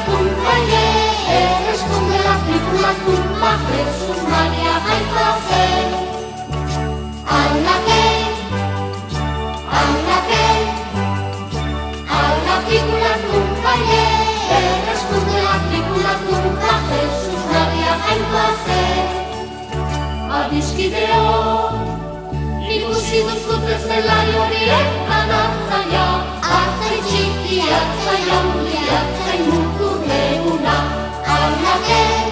tumba, responde la película tumba, Jesús, María, hay placer. Habla que, película tumba, responde la película tumba, Jesús, María, hay placer. Adiskideok, ikusi duzu bezelaio horien anatzaia, atzai txiki, atzai handi, atzai mutu beguna, aldake.